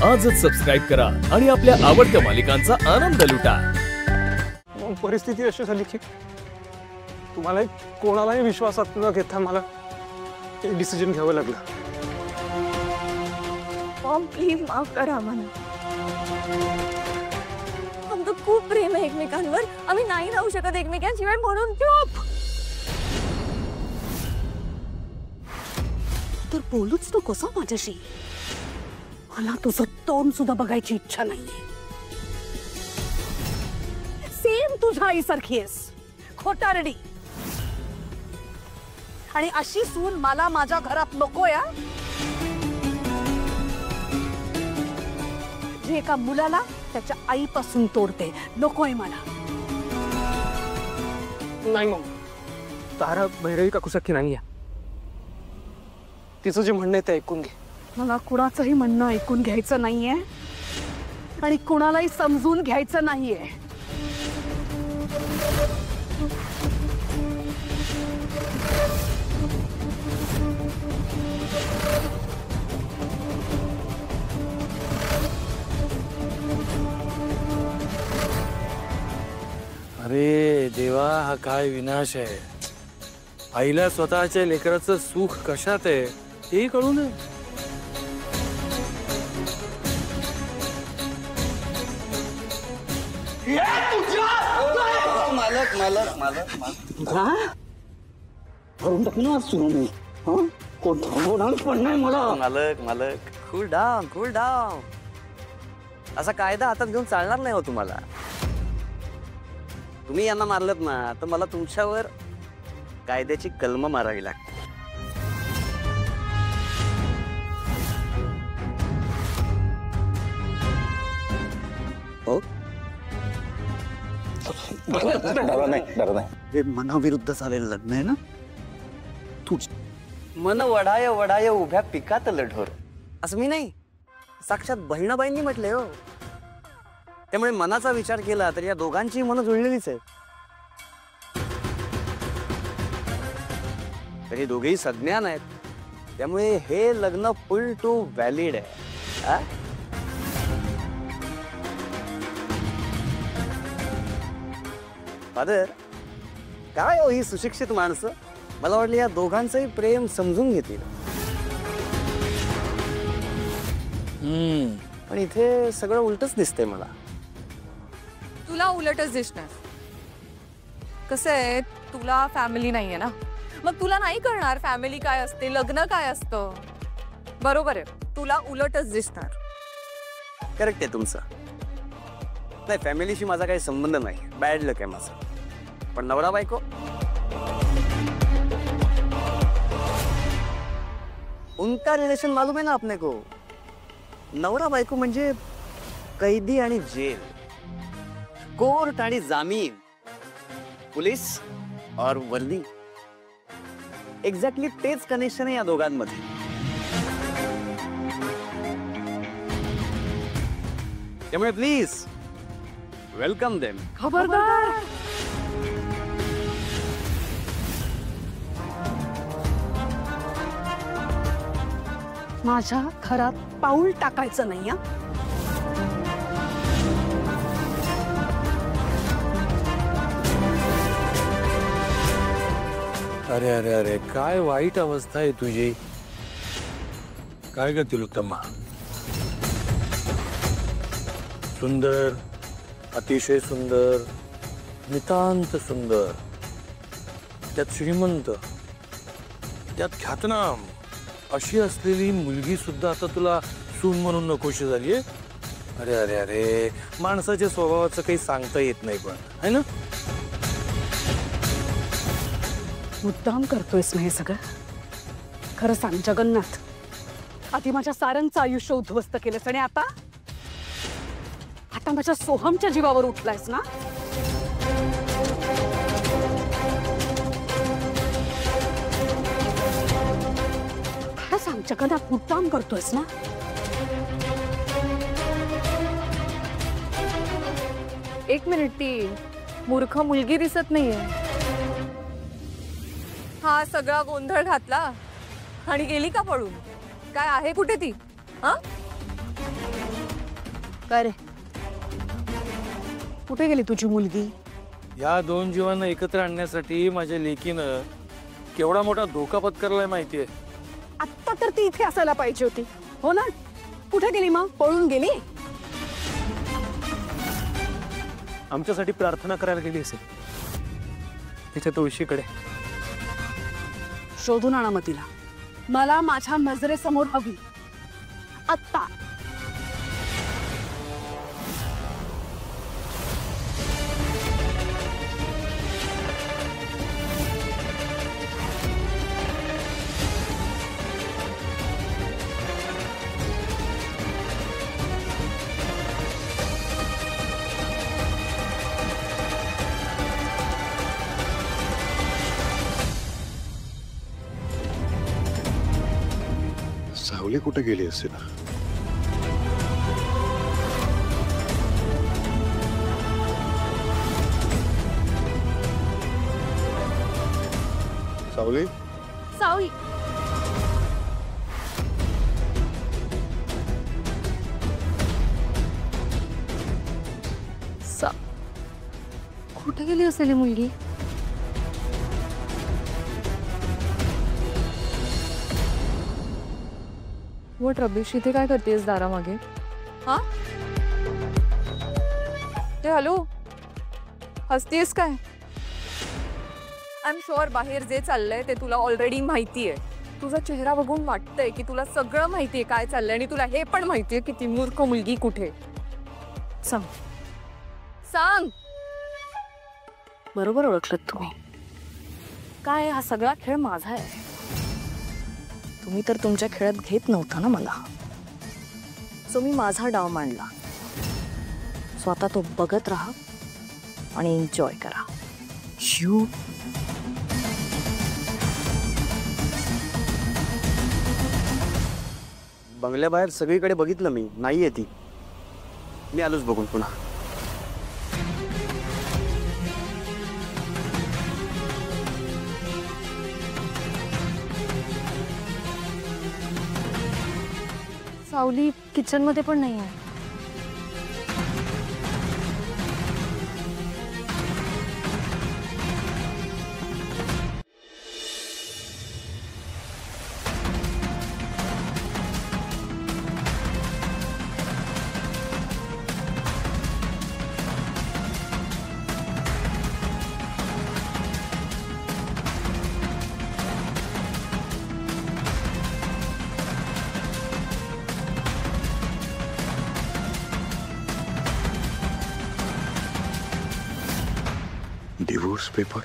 आजच सबस्क्राईब करा आणि आपल्या आवडत्या मालिकांचा आनंद लुटा। परिस्थिती अशी झाली की तुम्हाला कोणालाही विश्वासात न घेता मला एक डिसिजन घ्यावं लागलं। मॉम प्लीज माफ करा आम्हाला। आमचं खूप प्रेम आहे एकमेकांवर, आम्ही नाही राहू शकत एकमेकांशिवाय, म्हणून चुप। तर बोलूच नकोस माझ्याशी, मला तुझं तोंड सुद्धा बघायची इच्छा नाहीये। सेम तुझ्या आईसारखी आहेस, खोटारडी। आणि अशी सून मला माझ्या घरात नको या, जे एका मुलाला त्याच्या आईपासून तोडते, नकोय मला। नाही मग तारा भैरवी काकूसारखी नाहीये, तिचं जे म्हणणं आहे ते ऐकून घे। मला कुणाचंही म्हणणं ऐकून घ्यायचं नाहीये आणि कुणालाही समजून घ्यायचं नाहीये। अरे देवा, हा काय विनाश आहे। आईला स्वतःच्या लेकराचं सुख कशात आहे ते कळू नये। मालक मालक मालक मालक मालक कूल डाऊन कूल डाऊन। असा कायदा हातात घेऊन चालणार नाही हो तुम्हाला। तुम्ही यांना मारलत ना तर मला तुमच्यावर कायद्याची कलम मारावी लागते। हो हे मनाविरुद्ध झालेलं लग्न आहे ना। तू मन वडाय वडाय उभ्या पिकात लढोर, असं मी नाही, साक्षात बहिणाबाईंनी म्हटले हो। त्यामुळे मनाचा विचार केला तर या दोघांची मन जुळलेलीच आहे। तर हे दोघेही सज्ञान आहेत, त्यामुळे हे लग्न फुल टू व्हॅलिड आहे। फादर काय हो ही सुशिक्षित माणसं, मला वाटलं या दोघांचंही प्रेम समजून घेतील, पण इथे सगळं उलटच दिसतंय मला। तुला उलटच दिसणार। कसं आहे, तुला फॅमिली नाहीये ना, मग तुला नाही कळणार फॅमिली काय असते, लग्न काय असतं। बरोबर आहे, तुला उलटच दिसणार। करेक्ट आहे तुमचं। नाही, फॅमिलीशी माझा काही संबंध नाही, बॅड लक आहे माझं। पण नवरा बायको, उनका रिलेशन मालूम है ना अपने को। नवरा बायको म्हणजे कैदी आणि जेल, कोर्ट आणि जामीन, पुलिस और वर्दी, एक्झॅक्टली तेच कनेक्शन आहे या दोघांमध्ये। त्यामुळे प्लीज वेलकम देम। खबरदार, माझ्या घरात पाऊल टाकायचं नाही हा। अरे अरे अरे, काय वाईट अवस्था आहे तुझी। काय ग तिलोत्तमा, सुंदर, अतिशय सुंदर, नितांत सुंदर, त्यात श्रीमंत, त्यात ख्यातनाम अशी असलेली मुलगी सुद्धा आता तुला सून म्हणून नकोशी झालीये। अरे अरे अरे, माणसाच्या स्वभावाचं काही सांगता येत नाही पण, है ना। मुद्दाम करतोयस ना हे सगळं? खरं सांग जगन्नाथ, आधी माझ्या साऱ्यांचं आयुष्य उद्ध्वस्त केलंस आणि आता माझ्या सोहमच्या जीवावर उठलायस ना। खरं सांग जगन्नाथ, मुद्दाम करतोयस ना? एक मिनिट, ती मूर्ख मुलगी दिसत नाहीये। हा सगळा गोंधळ घातला आणि गेली का पळून? काय आहे कुठे ती? हा काय रे कुठे गेली तुझी मुलगी? या दोन जीवांना एकत्र आणण्यासाठी माझ्या लेकीनं केवढा मोठा धोका पत्करलाय माहितीये. आत्ता तर ती इथे असायला पाहिजे होती, हो ना? कुठे गेली मग? पळून गेली? आमच्यासाठी प्रार्थना करायला गेली असेल तिच्या तुळशीकडे. शोधून आणा मग तिला. मला माझ्या नजरेसमोर हवी आत्ता. सावली कुठे गेली असेल? सावली सावली कुठे गेली असेल ही मुलगी? वट रबीश, इथे काय करतेस दारामागे? हा ते हॅलो, हसतीयस काय? आय एम शुअर बाहेर जे चाललंय ते तुला ऑलरेडी माहितीये. तुझा चेहरा बघून वाटतंय की तुला सगळं माहितीये काय चाललंय, आणि तुला हे पण माहितीये की ती मूर्ख मुलगी कुठे. सांग. सांग. बरोबर ओळखलत तुम्ही. काय हा सगळा खेळ माझा आहे. तुम्ही तर तुमच्या खेळात घेत नव्हता ना मला, सो मी माझा डाव मांडला. सो आता तो बघत राहा आणि एन्जॉय करा. यू बंगल्याबाहेर सगळीकडे बघितलं मी, नाहीये ती. मी आलोच बघून पुन्हा. सावली किचन मध्ये पण नाही आहे. Divorce paper.